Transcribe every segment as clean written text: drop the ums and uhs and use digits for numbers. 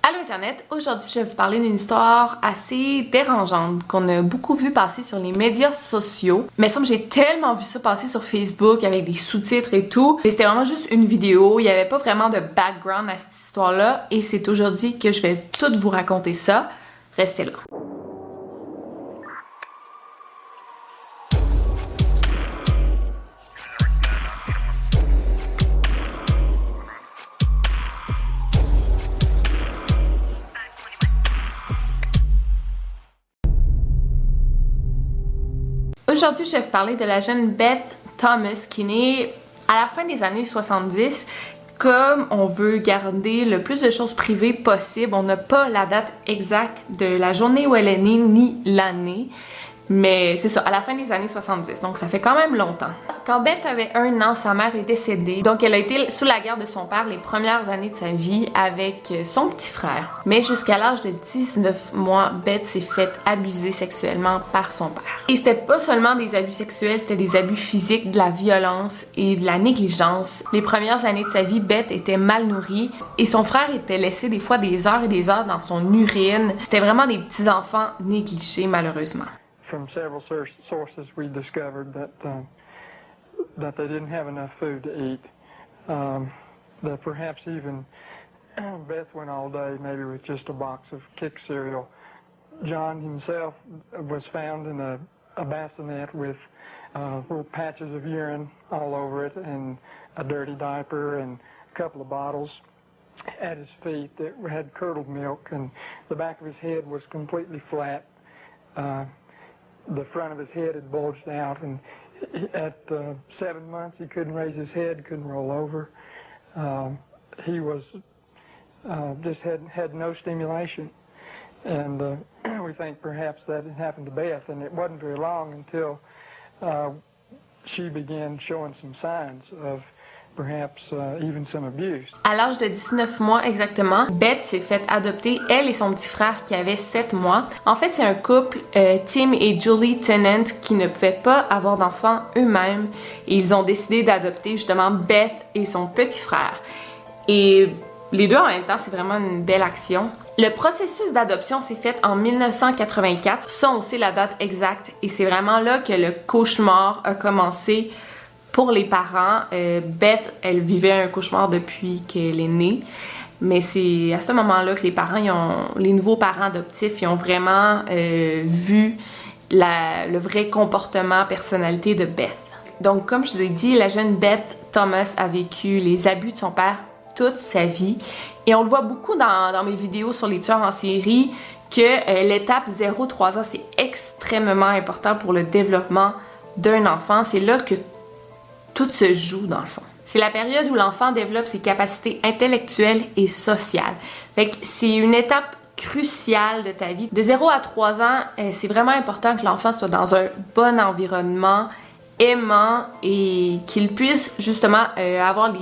Allô Internet, aujourd'hui je vais vous parler d'une histoire assez dérangeante qu'on a beaucoup vu passer sur les médias sociaux. Mais ça, j'ai tellement vu ça passer sur Facebook avec des sous-titres et tout. Mais c'était vraiment juste une vidéo, il n'y avait pas vraiment de background à cette histoire-là. Et c'est aujourd'hui que je vais tout vous raconter ça. Restez là. Aujourd'hui, je vais vous parler de la jeune Beth Thomas qui est née à la fin des années 70. Comme on veut garder le plus de choses privées possible, on n'a pas la date exacte de la journée où elle est née ni l'année. Mais c'est ça, à la fin des années 70, donc ça fait quand même longtemps. Quand Beth avait 1 an, sa mère est décédée, donc elle a été sous la garde de son père les premières années de sa vie avec son petit frère. Mais jusqu'à l'âge de 19 mois, Beth s'est faite abuser sexuellement par son père. Et c'était pas seulement des abus sexuels, c'était des abus physiques, de la violence et de la négligence. Les premières années de sa vie, Beth était mal nourrie et son frère était laissé des fois des heures et des heures dans son urine. C'était vraiment des petits enfants négligés malheureusement. From several sources, we discovered that they didn't have enough food to eat. That perhaps even Beth went all day, maybe with just a box of Kick cereal. John himself was found in a bassinet with little patches of urine all over it, and a dirty diaper, and a couple of bottles at his feet that had curdled milk, and the back of his head was completely flat. The front of his head had bulged out, and at 7 months he couldn't raise his head, couldn't roll over. He was just had no stimulation, and we think perhaps that had happened to Beth, and it wasn't very long until she began showing some signs of perhaps even some abuse. À l'âge de 19 mois exactement, Beth s'est fait adopter, elle et son petit frère qui avait 7 mois. En fait, c'est un couple, Tim et Julie Tennant, qui ne pouvaient pas avoir d'enfants eux-mêmes. Et ils ont décidé d'adopter justement Beth et son petit frère. Et les deux en même temps, c'est vraiment une belle action. Le processus d'adoption s'est fait en 1984. Ça, on sait la date exacte. Et c'est vraiment là que le cauchemar a commencé. Pour les parents, Beth, elle vivait un cauchemar depuis qu'elle est née. Mais c'est à ce moment-là que les nouveaux parents adoptifs, ils ont vraiment vu le vrai comportement, personnalité de Beth. Donc, comme je vous ai dit, la jeune Beth Thomas a vécu les abus de son père toute sa vie. Et on le voit beaucoup dans mes vidéos sur les tueurs en série, que l'étape 0-3 ans, c'est extrêmement important pour le développement d'un enfant. C'est là que tout se joue dans le fond. C'est la période où l'enfant développe ses capacités intellectuelles et sociales. Fait que c'est une étape cruciale de ta vie. De 0 à 3 ans, c'est vraiment important que l'enfant soit dans un bon environnement, aimant et qu'il puisse justement avoir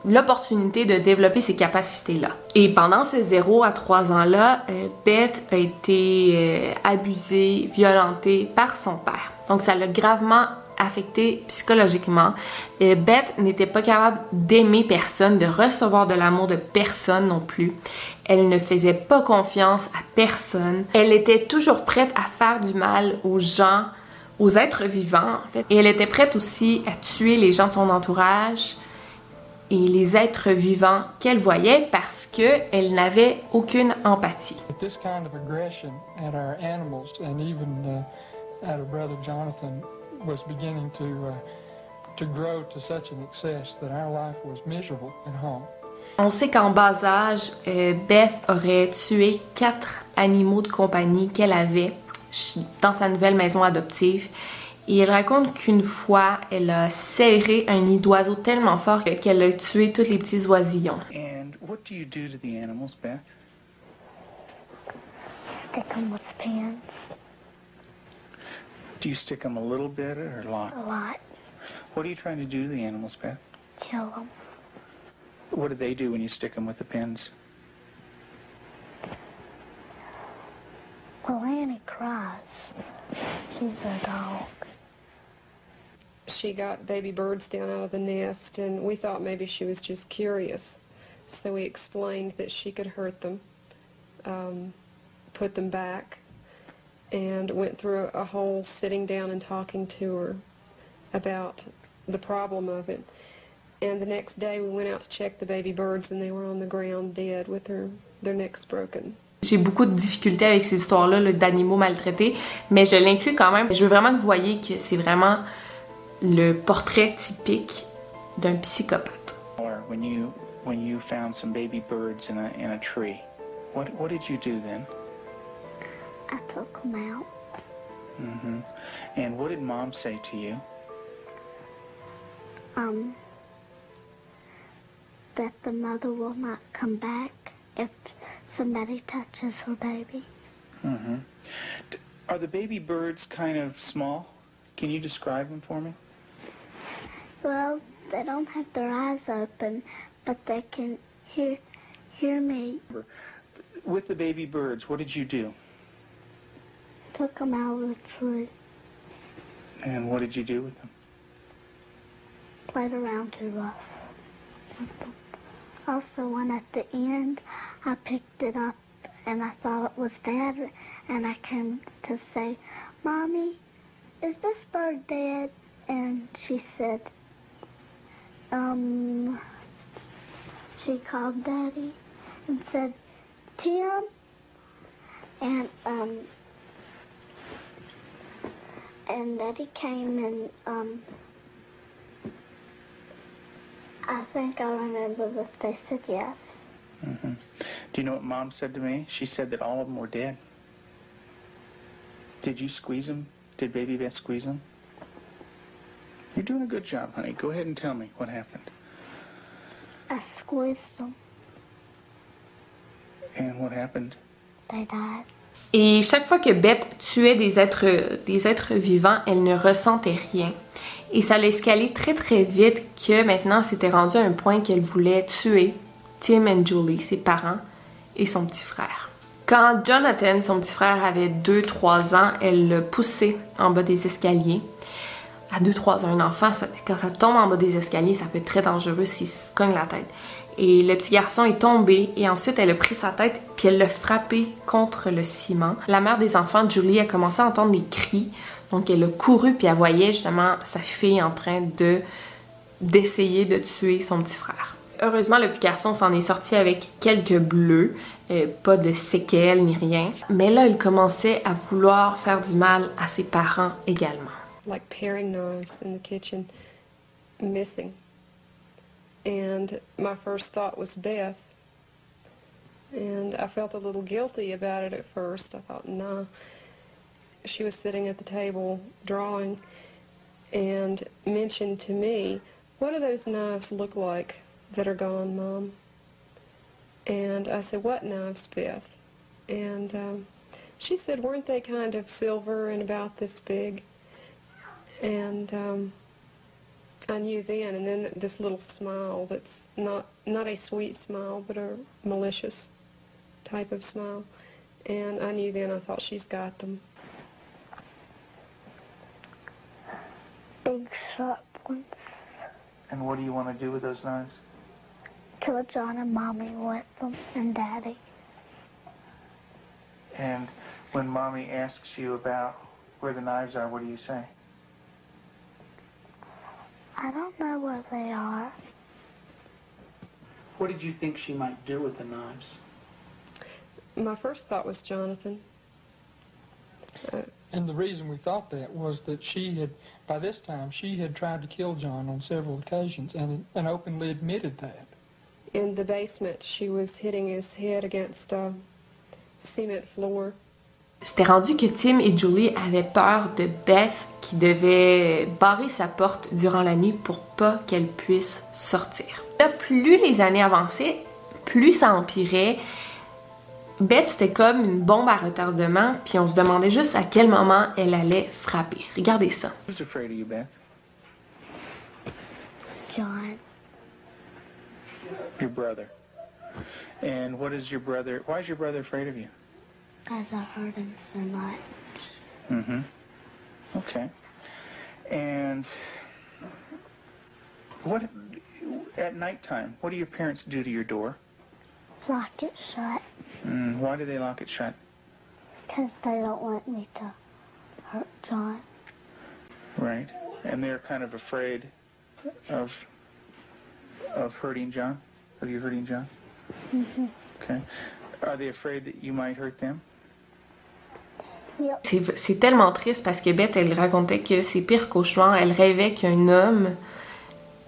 l'opportunité de développer ces capacités-là. Et pendant ces 0 à 3 ans-là, Beth a été abusée, violentée par son père. Donc ça l'a gravement affectée psychologiquement. Beth n'était pas capable d'aimer personne, de recevoir de l'amour de personne non plus. Elle ne faisait pas confiance à personne. Elle était toujours prête à faire du mal aux gens, aux êtres vivants en fait. Et elle était prête aussi à tuer les gens de son entourage et les êtres vivants qu'elle voyait parce qu'elle n'avait aucune empathie. This kind of aggression at our animals and even at her brother Jonathan was beginning to grow to such an excess that our life was miserable at home. On sait qu'en bas âge, Beth aurait tué 4 animaux de compagnie qu'elle avait dans sa nouvelle maison adoptive. Et elle raconte qu'une fois, elle a serré un nid d'oiseaux tellement fort qu'elle a tué tous les petits oisillons. And what do you do to the animals, Beth? Stick them with pins. Do you stick them a little bit or a lot? A lot. What are you trying to do to the animals, Beth? Kill them. What do they do when you stick them with the pins? Well, Annie cries. She's a dog. She got baby birds down out of the nest, and we thought maybe she was just curious. So we explained that she could hurt them, put them back, and went through a whole sitting down and talking to her about the problem of it. And the next day we went out to check the baby birds, and they were on the ground dead with their necks broken. J'ai beaucoup de difficultés avec ces histoires-là là, d'animaux maltraités, mais je l'inclus quand même. Je veux vraiment que vous voyez que c'est vraiment le portrait typique d'un psychopathe. When you found some baby birds in a tree, what did you do then? I took them out. Mm-hmm. And what did Mom say to you? That the mother will not come back if somebody touches her baby. Mm-hmm. Are the baby birds kind of small? Can you describe them for me? Well, they don't have their eyes open, but they can hear me. With the baby birds, what did you do? Took them out of the tree. And what did you do with them? Played around too rough with them. Also, one at the end, I picked it up and I thought it was Dad, and I came to say, "Mommy, is this bird dead?" And she said, she called Daddy and said, "Tim," and Daddy came and I think I remember that they said yes. Mm-hmm. Do you know what Mom said to me? She said that all of them were dead. Did you squeeze them? Did Baby Beth squeeze them? You're doing a good job, honey. Go ahead and tell me what happened. I squeezed them. And what happened? They died. Et chaque fois que Beth tuait des êtres vivants, elle ne ressentait rien. Et ça l'a escalé très très vite que maintenant c'était rendu à un point qu'elle voulait tuer Tim et Julie, ses parents, et son petit frère. Quand Jonathan, son petit frère, avait 2-3 ans, elle l'a poussé en bas des escaliers. À 2-3 ans, un enfant, quand ça tombe en bas des escaliers, ça peut être très dangereux s'il se cogne la tête. Et le petit garçon est tombé et ensuite elle a pris sa tête puis elle l'a frappé contre le ciment. La mère des enfants, Julie, a commencé à entendre des cris. Donc elle a couru puis elle voyait justement sa fille en train d'essayer de tuer son petit frère. Heureusement, le petit garçon s'en est sorti avec quelques bleus, pas de séquelles ni rien. Mais là, il commençait à vouloir faire du mal à ses parents également. Like paring knives in the kitchen, missing. And my first thought was Beth. And I felt a little guilty about it at first. I thought, nah. She was sitting at the table drawing and mentioned to me, "What do those knives look like that are gone, Mom?" And I said, "What knives, Beth?" And she said, "Weren't they kind of silver and about this big?" And I knew then, and then this little smile that's not a sweet smile, but a malicious type of smile. And I knew then, I thought, she's got them. Big sharp ones. And what do you want to do with those knives? Kill John and Mommy with them, and Daddy. And when Mommy asks you about where the knives are, what do you say? I don't know where they are. What did you think she might do with the knives? My first thought was Jonathan. And the reason we thought that was that by this time, she had tried to kill John on several occasions and openly admitted that. In the basement, she was hitting his head against a cement floor. C'était rendu que Tim et Julie avaient peur de Beth qui devait barrer sa porte durant la nuit pour pas qu'elle puisse sortir. Là, plus les années avançaient, plus ça empirait. Beth, c'était comme une bombe à retardement, puis on se demandait juste à quel moment elle allait frapper. Regardez ça. Who's afraid of you, Beth? John. Your brother. And why is your brother afraid of you? Because I hurt him so much. Mm-hmm. Okay. And at nighttime, what do your parents do to your door? lock it shut Why do they lock it shut? because they don't want me to hurt John. Right. And they're kind of afraid of hurting John? Of you hurting John? Mm-hmm. Okay. Are they afraid that you might hurt them? Yep. C'est tellement triste parce que Beth, elle racontait que ses pires cauchemars, elle rêvait qu'un homme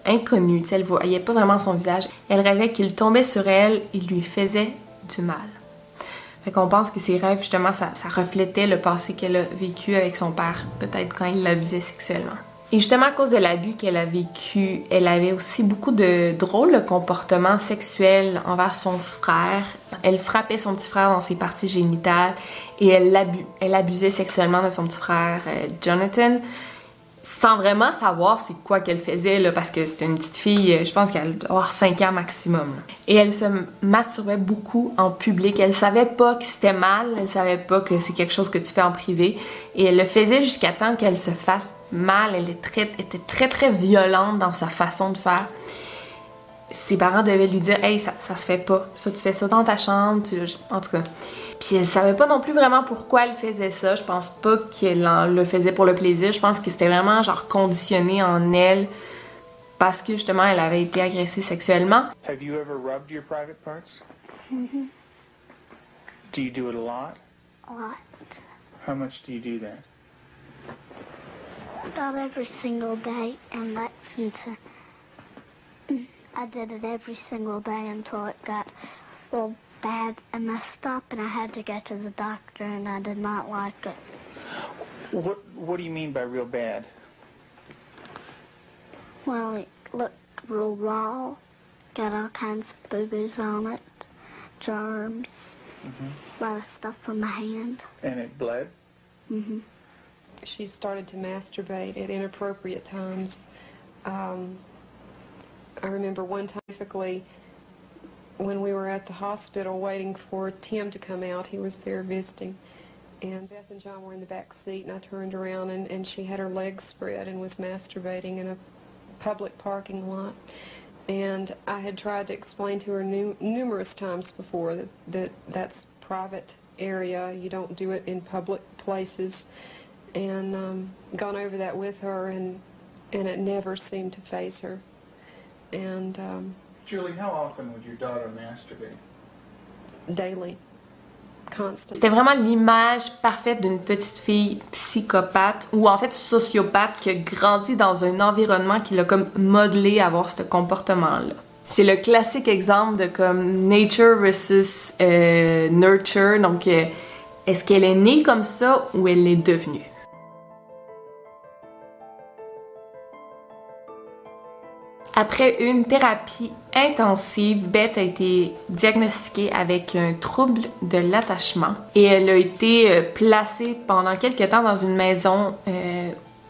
inconnu, elle voyait pas vraiment son visage, elle rêvait qu'il tombait sur elle et lui faisait du mal. Fait qu'on pense que ses rêves, justement, ça reflétait le passé qu'elle a vécu avec son père, peut-être quand il l'abusait sexuellement. Et justement, à cause de l'abus qu'elle a vécu, elle avait aussi beaucoup de drôles comportements sexuels envers son frère. Elle frappait son petit frère dans ses parties génitales et elle abusait sexuellement de son petit frère Jonathan, sans vraiment savoir c'est quoi qu'elle faisait, là, parce que c'était une petite fille, je pense qu'elle doit avoir 5 ans maximum. Et elle se masturbait beaucoup en public. Elle savait pas que c'était mal, elle savait pas que c'est quelque chose que tu fais en privé. Et elle le faisait jusqu'à temps qu'elle se fasse mal. Elle était très très violente dans sa façon de faire. Ses parents devaient lui dire « Hey, ça se fait pas. Ça, tu fais ça dans ta chambre. » En tout cas. Puis elle savait pas non plus vraiment pourquoi elle faisait ça. Je pense pas qu'elle le faisait pour le plaisir. Je pense que c'était vraiment genre conditionné en elle parce que justement elle avait été agressée sexuellement. Have you ever rubbed your private parts? Mm-hmm. Do you do it a lot? A lot. How much do you do that? Not every single day, and that's into. I did it every single day until it got real bad and messed up, and I had to go to the doctor, and I did not like it. What do you mean by real bad? Well, it looked real raw, got all kinds of boo-boos on it, germs, a lot of stuff on my hand. And it bled? Mm-hmm. She started to masturbate at inappropriate times. I remember one time, specifically, when we were at the hospital waiting for Tim to come out. He was there visiting. And Beth and John were in the back seat, and I turned around, and she had her legs spread and was masturbating in a public parking lot. And I had tried to explain to her numerous times before that that's private area. You don't do it in public places. And gone over that with her, and it never seemed to faze her. And Julie, how often would your daughter masturbate? daily, constant. C'était vraiment l'image parfaite d'une petite fille psychopathe ou en fait sociopathe qui a grandi dans un environnement qui l'a comme modelé à avoir ce comportement-là. C'est le classique exemple de comme nature versus nurture. Donc, est-ce qu'elle est née comme ça ou elle l'est devenue? Après une thérapie intensive, Beth a été diagnostiquée avec un trouble de l'attachement et elle a été placée pendant quelques temps dans une maison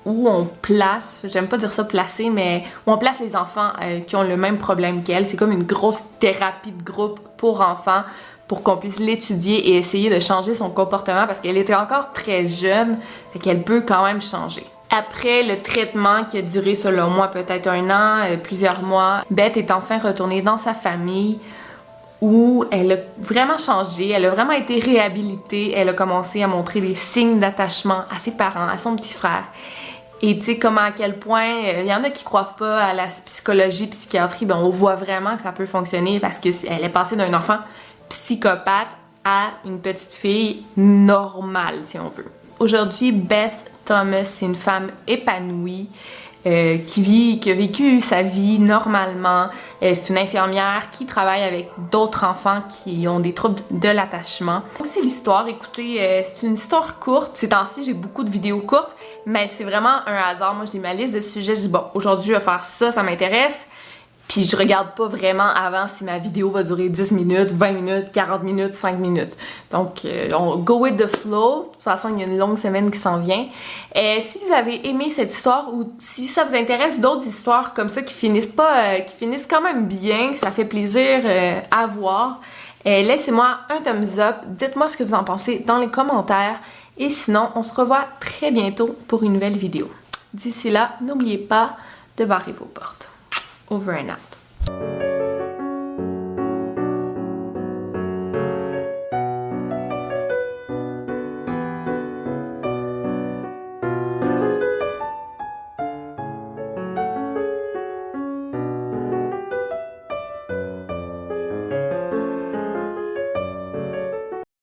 où on place, j'aime pas dire ça placer, mais où on place les enfants qui ont le même problème qu'elle. C'est comme une grosse thérapie de groupe pour enfants pour qu'on puisse l'étudier et essayer de changer son comportement parce qu'elle était encore très jeune, fait qu'elle peut quand même changer. Après le traitement qui a duré selon moi peut-être 1 an, plusieurs mois, Beth est enfin retournée dans sa famille où elle a vraiment changé, elle a vraiment été réhabilitée, elle a commencé à montrer des signes d'attachement à ses parents, à son petit frère. Et tu sais comment à quel point, il y en a qui croient pas à la psychologie, psychiatrie, ben on voit vraiment que ça peut fonctionner parce qu'elle est passée d'un enfant psychopathe à une petite fille normale si on veut. Aujourd'hui, Beth Thomas, c'est une femme épanouie qui a vécu sa vie normalement. C'est une infirmière qui travaille avec d'autres enfants qui ont des troubles de l'attachement. C'est l'histoire, écoutez, c'est une histoire courte. Ces temps-ci, j'ai beaucoup de vidéos courtes, mais c'est vraiment un hasard. Moi, j'ai ma liste de sujets. Je dis, bon, aujourd'hui, je vais faire ça, ça m'intéresse. Puis je regarde pas vraiment avant si ma vidéo va durer 10 minutes, 20 minutes, 40 minutes, 5 minutes. Donc, on go with the flow. De toute façon, il y a une longue semaine qui s'en vient. Si vous avez aimé cette histoire ou si ça vous intéresse d'autres histoires comme ça qui finissent quand même bien, que ça fait plaisir à voir, laissez-moi un thumbs up. Dites-moi ce que vous en pensez dans les commentaires. Et sinon, on se revoit très bientôt pour une nouvelle vidéo. D'ici là, n'oubliez pas de barrer vos portes. Over and out.